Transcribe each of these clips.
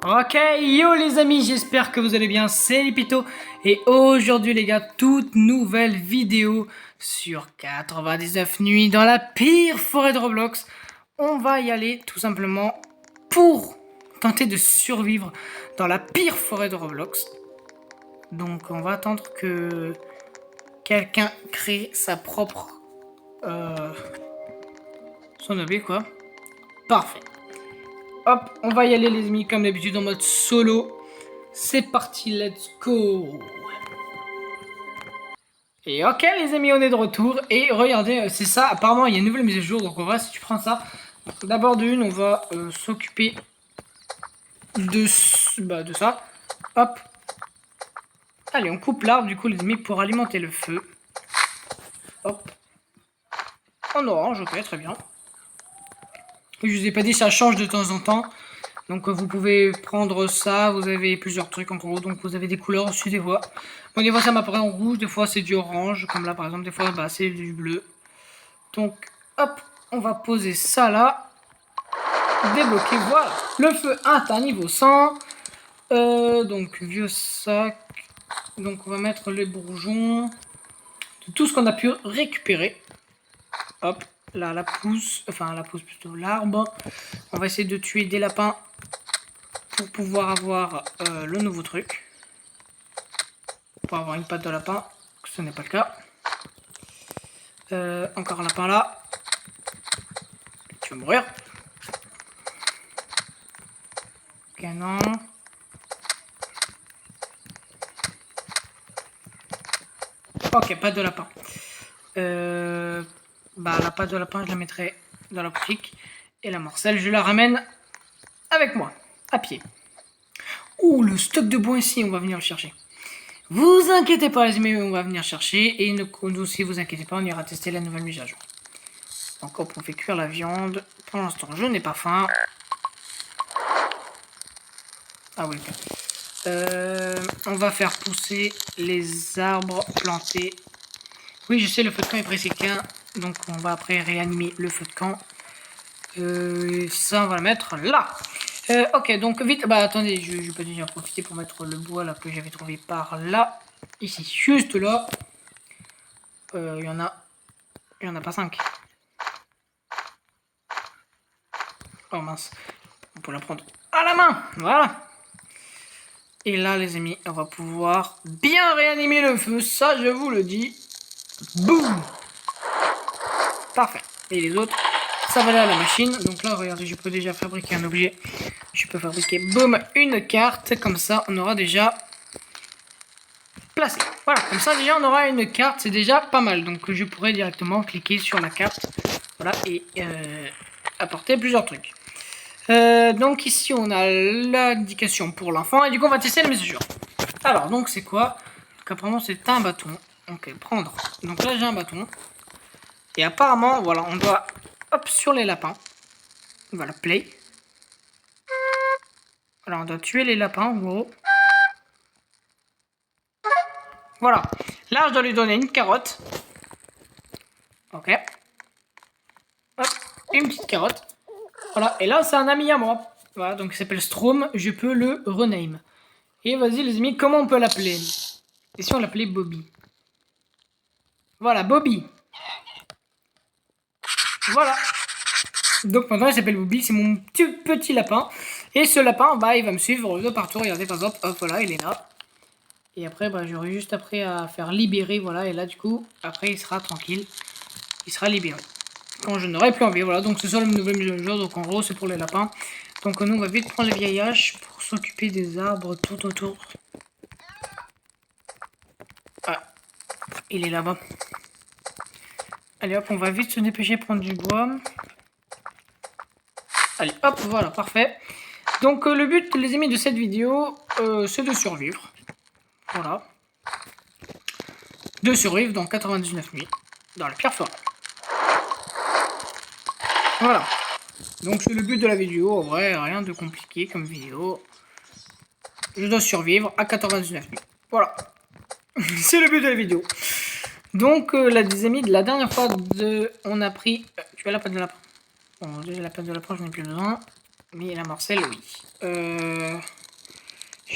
Ok, yo les amis, j'espère que vous allez bien, c'est Lipito. Et aujourd'hui les gars, toute nouvelle vidéo sur 99 nuits dans la pire forêt de Roblox. On va y aller tout simplement pour tenter de survivre dans la pire forêt de Roblox. Donc on va attendre que quelqu'un crée sa propre... son objet quoi. Parfait. Hop, on va y aller les amis comme d'habitude en mode solo. C'est parti, let's go. Et ok les amis, on est de retour. Et regardez, c'est ça, apparemment il y a une nouvelle mise à jour. Donc on va, si tu prends ça, d'abord d'une, on va s'occuper de ça. Hop. Allez, on coupe l'arbre du coup les amis pour alimenter le feu. Hop. En orange, ok, très bien. Je vous ai pas dit, ça change de temps en temps. Donc vous pouvez prendre ça, vous avez plusieurs trucs en gros, donc vous avez des couleurs aussi des fois. Bon, des fois ça m'apparaît en rouge, des fois c'est du orange, comme là par exemple, des fois bah, c'est du bleu. Donc hop, on va poser ça là, débloquer, voilà. Le feu atteint niveau 100, donc vieux sac, donc on va mettre les bourgeons, de tout ce qu'on a pu récupérer. Hop, là la pousse, enfin la pousse plutôt l'arbre. On va essayer de tuer des lapins pour pouvoir avoir le nouveau truc. Pour avoir une patte de lapin, ce n'est pas le cas. Encore un lapin là. Tu vas mourir. Canon. Ok, patte de lapin. Bah la patte de lapin, je la mettrai dans la boutique. Et la morcelle, je la ramène avec moi, à pied. Ouh, le stock de bois ici, on va venir le chercher. Vous inquiétez pas les amis, on va venir chercher. Et nous aussi, vous inquiétez pas, on ira tester la nouvelle mise à jour. Donc hop, on fait cuire la viande. Pour l'instant, je n'ai pas faim. Ah oui, ok. On va faire pousser les arbres plantés. Oui, je sais, le feu de camp est pressé qu'un. Donc on va après réanimer le feu de camp. Ça, on va le mettre là. Ok, donc vite. Bah attendez, je vais pas déjà profiter pour mettre le bois là que j'avais trouvé par là. Ici, juste là. Il y en a pas 5. Oh mince. On peut la prendre à la main. Voilà. Et là, les amis, on va pouvoir bien réanimer le feu. Ça, je vous le dis. Boum. Parfait. Et les autres, ça va aller à la machine. Donc là, regardez, je peux déjà fabriquer un objet. Je peux fabriquer, boum, une carte. Comme ça, on aura déjà placé. Voilà, comme ça, déjà, on aura une carte. C'est déjà pas mal. Donc, je pourrais directement cliquer sur la carte. Voilà, et apporter plusieurs trucs. Donc ici on a l'indication pour l'enfant et du coup on va tester la mise à jour. Alors donc c'est quoi? Donc apparemment c'est un bâton. Ok, prendre. Donc là j'ai un bâton. Et apparemment voilà on doit hop sur les lapins. Voilà play. Voilà on doit tuer les lapins en gros. Voilà. Là je dois lui donner une carotte. Ok. Hop, une petite carotte. Voilà, et là c'est un ami à moi. Voilà, donc il s'appelle Strom, je peux le rename. Et vas-y les amis, comment on peut l'appeler? Et si on l'appelait Bobby? Voilà, Bobby. Voilà. Donc maintenant il s'appelle Bobby, c'est mon petit lapin. Et ce lapin, bah il va me suivre de partout. Regardez par exemple, hop voilà, il est là. Et après, bah j'aurai juste après à faire libérer, voilà. Et là du coup, après il sera tranquille. Il sera libéré. Quand je n'aurai plus envie, voilà. Donc c'est ça le nouvel mise à jour. Donc en gros c'est pour les lapins. Donc nous on va vite prendre les vieilles haches pour s'occuper des arbres tout autour. Ah, il est là-bas. Allez hop, on va vite se dépêcher prendre du bois. Allez hop, voilà, parfait. Donc le but les amis de cette vidéo, c'est de survivre. Voilà. De survivre dans 99 nuits. Dans la pire forêt. Voilà. Donc c'est le but de la vidéo, en vrai, rien de compliqué comme vidéo. Je dois survivre à 99 nuits. Voilà. C'est le but de la vidéo. Donc les amis, la dernière fois on a pris... tu as la patte de lapin. Bon déjà la patte de lapin je n'ai plus besoin. Mais la Marcel, oui. Je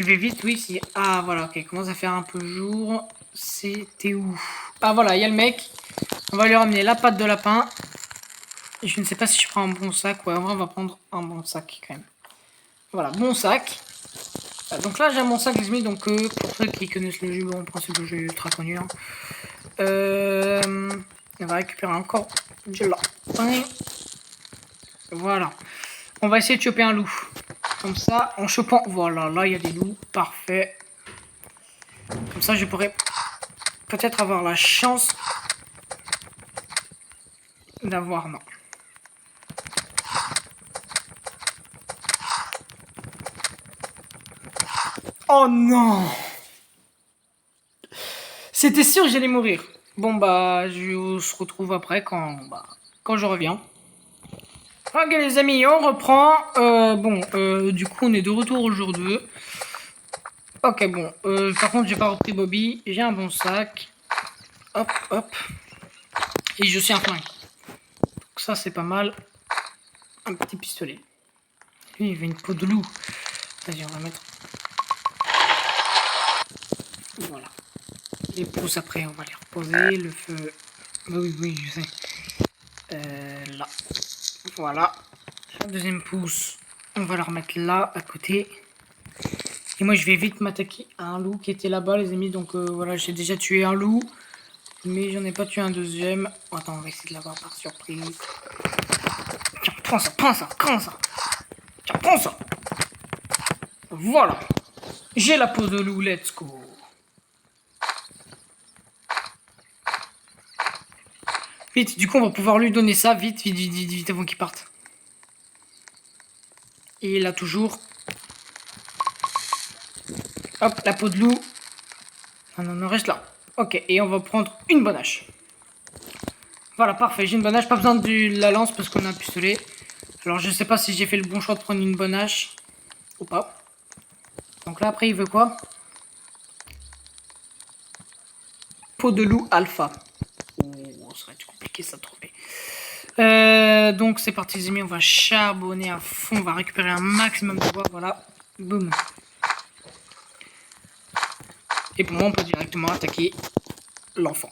vais vite, oui. Si... Ah, voilà, ok. Commence à faire un peu jour. C'était où? Ah, voilà, il y a le mec. On va lui ramener la patte de lapin. Et je ne sais pas si je prends un bon sac. Ouais, en vrai, on va prendre un bon sac quand même. Voilà, bon sac. Donc là, j'ai mon sac, les amis. Donc, pour ceux qui connaissent le jeu, bon, en principe, le jeu est ultra connu. Hein. On va récupérer encore du lapin. Voilà. On va essayer de choper un loup. Comme ça, en chopant... Voilà, là, il y a des loups. Parfait. Comme ça, je pourrais peut-être avoir la chance d'avoir... Non. Oh non! C'était sûr que j'allais mourir. Bon, bah, je se retrouve après quand je reviens. Ok, les amis, on reprend. Du coup, on est de retour au jour 2. Ok, bon. Par contre, j'ai pas repris Bobby. J'ai un bon sac. Hop, hop. Et je suis un flingue. Donc ça, c'est pas mal. Un petit pistolet. Lui, il veut une peau de loup. Vas-y, on va mettre... Voilà. Les pousses après, on va les reposer. Le feu... Oui, oui, je sais. Là. Voilà. La deuxième pousse, on va la remettre là, à côté. Et moi, je vais vite m'attaquer à un loup qui était là-bas, les amis. Donc voilà, j'ai déjà tué un loup. Mais j'en ai pas tué un deuxième. Attends, on va essayer de l'avoir par surprise. Tiens, prends ça, prends ça, prends ça. Tiens, prends ça. Voilà. J'ai la peau de loup, let's go. Vite, du coup, on va pouvoir lui donner ça. Vite, vite, vite, vite, vite, avant qu'il parte. Et là, toujours. Hop, la peau de loup. Non, non, non, reste là. Ok, et on va prendre une bonne hache. Voilà, parfait, j'ai une bonne hache. Pas besoin de la lance parce qu'on a un pistolet. Alors, je sais pas si j'ai fait le bon choix de prendre une bonne hache ou pas. Donc là, après, il veut quoi? Peau de loup alpha. Oh, ça va être compliqué ça de trouver. Donc, c'est parti, les amis. On va charbonner à fond. On va récupérer un maximum de bois. Voilà. Boum. Et pour moi, on peut directement attaquer l'enfant.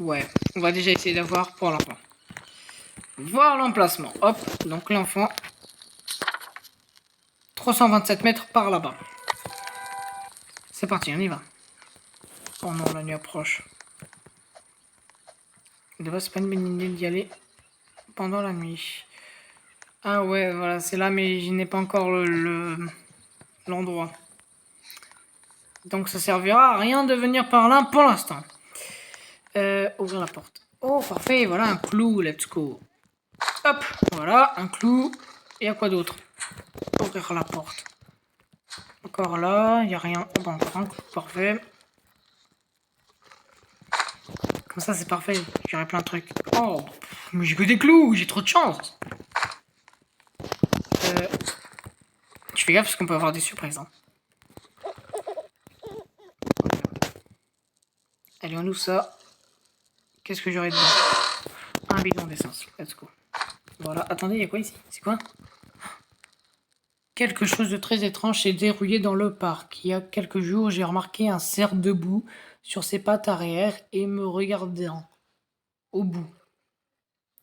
Ouais, on va déjà essayer d'avoir pour l'enfant. Voir l'emplacement. Hop, donc l'enfant. 327 mètres par là-bas. C'est parti, on y va. Oh non, la nuit approche. C'est pas une bonne idée d'y aller pendant la nuit. Ah ouais, voilà, c'est là, mais je n'ai pas encore l'endroit. Donc ça servira à rien de venir par là pour l'instant. Ouvrir la porte. Oh, parfait, voilà un clou, let's go. Hop, voilà, un clou. Et à quoi d'autre? Ouvrir la porte. Encore là, il n'y a rien. Bon, encore un clou, parfait. Comme ça, c'est parfait. J'aurai plein de trucs. Oh, mais j'ai que des clous, j'ai trop de chance. Je fais gaffe parce qu'on peut avoir des surprises. Hein. Allez, on ouvre ça. Qu'est-ce que j'aurai dedans? Un bidon d'essence. Let's go. Voilà. Attendez, il y a quoi ici? C'est quoi? Quelque chose de très étrange s'est déroulé dans le parc. Il y a quelques jours, j'ai remarqué un cerf debout sur ses pattes arrière et me regardant au bout.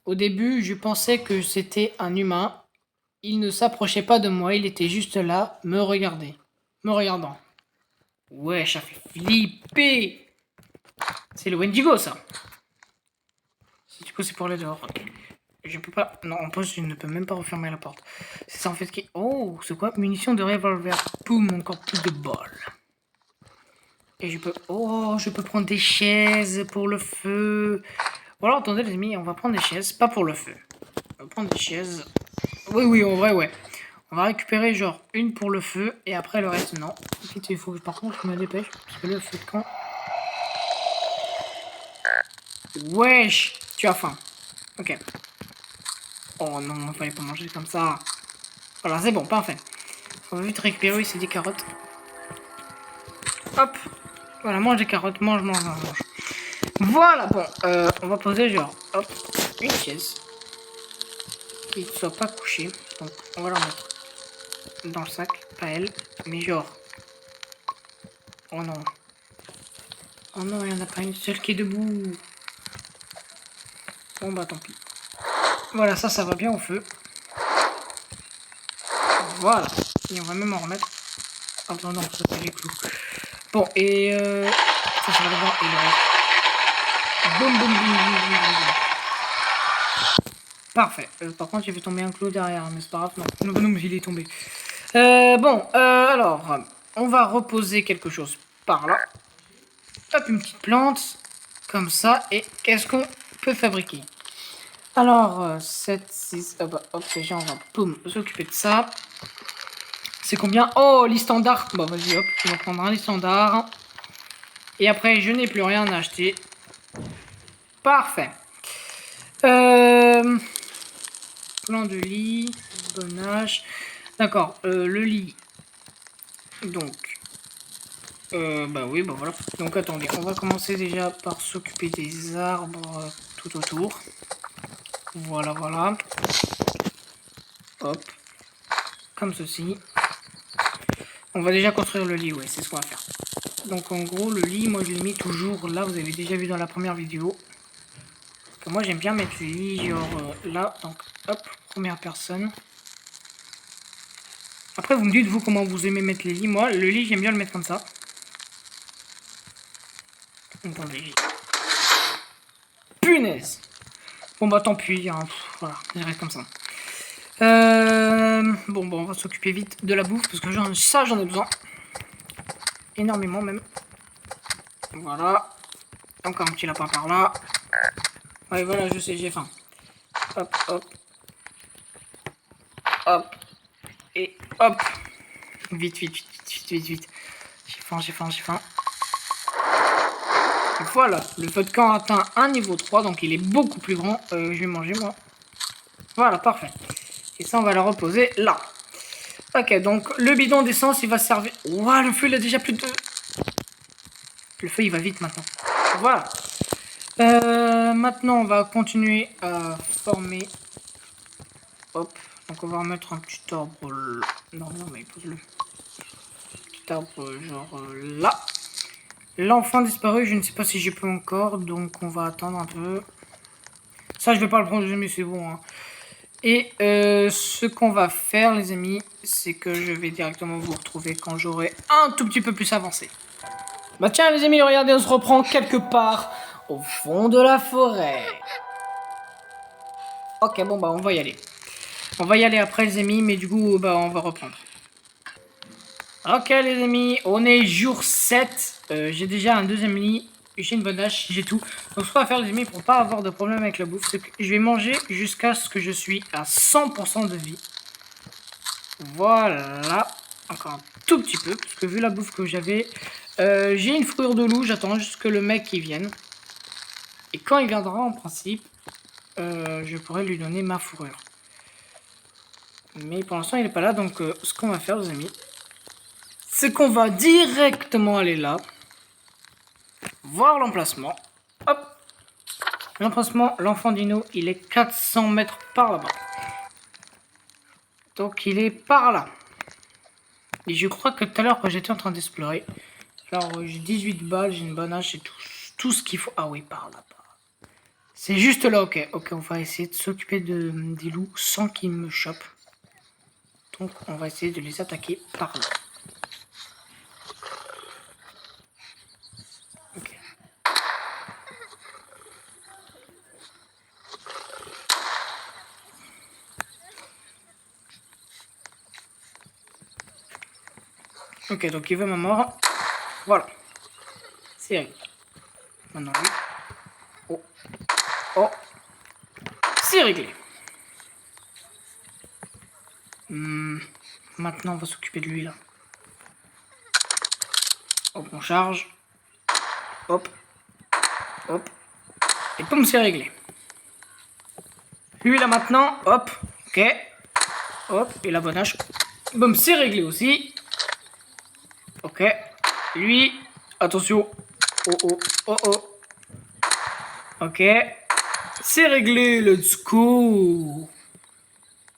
Au début, je pensais que c'était un humain. Il ne s'approchait pas de moi, il était juste là, me regardant. Ouais, ça fait flipper. C'est le Wendigo, ça. Du coup, c'est pour les dehors. Okay. Je peux pas... Non, en plus, je ne peux même pas refermer la porte. C'est ça, en fait, qui... Oh, c'est quoi? Munitions de revolver. Boum, encore plus de balles. Et je peux... Oh, je peux prendre des chaises pour le feu. Voilà, attendez, les amis, on va prendre des chaises. Pas pour le feu. On va prendre des chaises. Oui, oui, en vrai, ouais. On va récupérer, genre, une pour le feu. Et après, le reste, non. Ensuite, il faut... Par contre, je me dépêche. Parce que le feu de camp... Wesh, tu as faim. Ok. Oh non, il fallait pas manger comme ça. Voilà, c'est bon, parfait. On va vite récupérer ici des carottes. Hop. Voilà, mange des carottes, mange, mange, mange, mange. Voilà, bon, on va poser genre, hop, une chaise. Qu'il ne soit pas couché. Donc, on va la mettre dans le sac. Pas elle, mais genre. Oh non. Oh non, il n'y en a pas une seule qui est debout. Bon bah tant pis. Voilà, ça va bien au feu. Voilà. Et on va même en remettre. Attends, non, ça c'est les clous. Bon, et ça va dedans et le reste. Boum, boum, boum, boum, boum, boum. Parfait. Par contre, j'ai fait tomber un clou derrière, mais c'est pas grave. Non, non, mais il est tombé. Bon, alors, on va reposer quelque chose par là. Hop, une petite plante. Comme ça. Et qu'est-ce qu'on peut fabriquer? Alors, 7, 6, hop, déjà, on va s'occuper de ça. C'est combien? Oh, lit standard. Bon, vas-y, hop, on va prendre un lit standard. Et après, je n'ai plus rien à acheter. Parfait. Plan de lit, bonnage. D'accord, le lit. Donc, bah oui, bah voilà. Donc, attendez, on va commencer déjà par s'occuper des arbres tout autour. Voilà, voilà. Hop. Comme ceci. On va déjà construire le lit, ouais, c'est ce qu'on va faire. Donc, en gros, le lit, moi, je l'ai mis toujours là. Vous avez déjà vu dans la première vidéo. Moi, j'aime bien mettre le lit, genre là. Donc, hop, première personne. Après, vous me dites, vous, comment vous aimez mettre les lits. Moi, le lit, j'aime bien le mettre comme ça. Attendez. Punaise. Bon, bah, tant pis. Hein. Voilà, il reste comme ça. Bon, on va s'occuper vite de la bouffe. Parce que ça, j'en ai besoin. Énormément, même. Voilà. Encore un petit lapin par là. Ouais, voilà, je sais, j'ai faim. Hop, hop. Hop. Et hop. Vite, vite, vite, vite, vite, vite. J'ai faim, j'ai faim, j'ai faim. Voilà, le feu de camp atteint un niveau 3, donc il est beaucoup plus grand. Je vais manger, moi. Voilà, parfait. Et ça, on va le reposer là. Ok, donc le bidon d'essence, il va servir... Ouah, le feu, il a déjà plus de... Le feu, il va vite maintenant. Voilà. Maintenant, on va continuer à former... Hop. Donc, on va remettre un petit arbre... Non, mais pose-le. Petit arbre, genre là. L'enfant disparu, je ne sais pas si je peux encore, donc on va attendre un peu. Ça, je vais pas le prendre, mais c'est bon. Hein. Et ce qu'on va faire, les amis, c'est que je vais directement vous retrouver quand j'aurai un tout petit peu plus avancé. Bah tiens, les amis, regardez, on se reprend quelque part au fond de la forêt. Ok, bon, bah on va y aller. On va y aller après, les amis, mais du coup, bah on va reprendre. Ok, les amis, on est jour 7. J'ai déjà un deuxième lit. J'ai une bonne hache, j'ai tout. Donc ce qu'on va faire, les amis, pour pas avoir de problème avec la bouffe, c'est que je vais manger jusqu'à ce que je suis à 100% de vie. Voilà. Encore un tout petit peu, parce que vu la bouffe que j'avais, j'ai une fourrure de loup, j'attends juste que le mec il vienne. Et quand il viendra, en principe, je pourrais lui donner ma fourrure. Mais pour l'instant, il n'est pas là, donc ce qu'on va faire, les amis, c'est qu'on va directement aller là. Voir l'emplacement. Hop. L'emplacement, l'enfant dino, il est 400 mètres par là-bas. Donc il est par là. Et je crois que tout à l'heure, quand j'étais en train d'explorer, alors j'ai 18 balles, j'ai une bonne hache, j'ai tout ce qu'il faut. Ah oui, par là-bas. C'est juste là, ok. Ok, on va essayer de s'occuper des loups sans qu'ils me chopent. Donc on va essayer de les attaquer par là. Ok, donc il veut ma mort. Voilà. C'est réglé. Maintenant lui. Oh. Oh. C'est réglé. Maintenant on va s'occuper de lui là. Hop, on charge. Hop. Hop. Et boum, c'est réglé. Lui là maintenant. Hop. Ok. Hop. Et la bonne hache. Boum, c'est réglé aussi. Ok. Lui. Attention. Oh oh. Oh oh. Ok. C'est réglé. Let's go.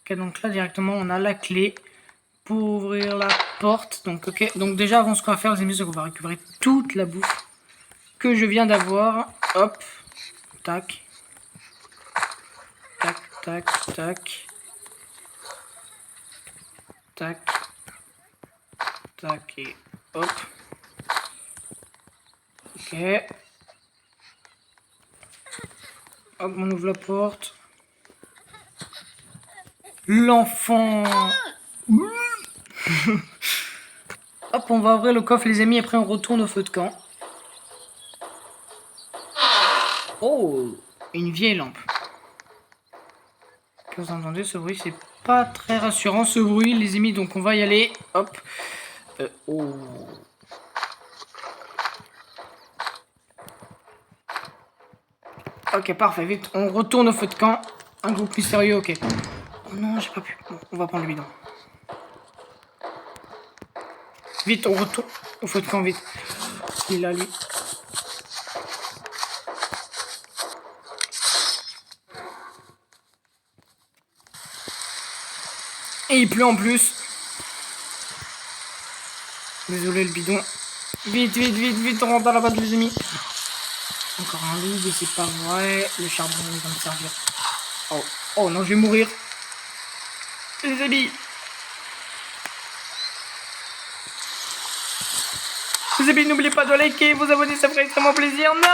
Ok, donc là directement on a la clé pour ouvrir la porte. Donc ok, donc déjà avant ce qu'on va faire les amis, c'est qu'on va récupérer toute la bouffe que je viens d'avoir. Hop, tac, tac, tac, tac, tac, tac et hop. Ok. Hop, on ouvre la porte. L'enfant. Hop, on va ouvrir le coffre les amis, après on retourne au feu de camp. Oh, une vieille lampe. Que vous entendez ce bruit, c'est pas très rassurant ce bruit les amis, donc on va y aller. Hop. Oh. Ok, parfait, vite, on retourne au feu de camp. Un groupe mystérieux, ok. Oh non, j'ai pas pu. Bon, on va prendre le bidon. Vite, on retourne au feu de camp, vite. Il est là, lui. Et il pleut en plus. Désolé le bidon. Vite, vite, vite, vite, on rentre dans la base les amis. Encore un loup, mais c'est pas vrai. Le charbon, il va me servir. Oh, oh non, je vais mourir. Les amis. Les amis, n'oubliez pas de liker, vous abonner, ça ferait extrêmement plaisir. Non!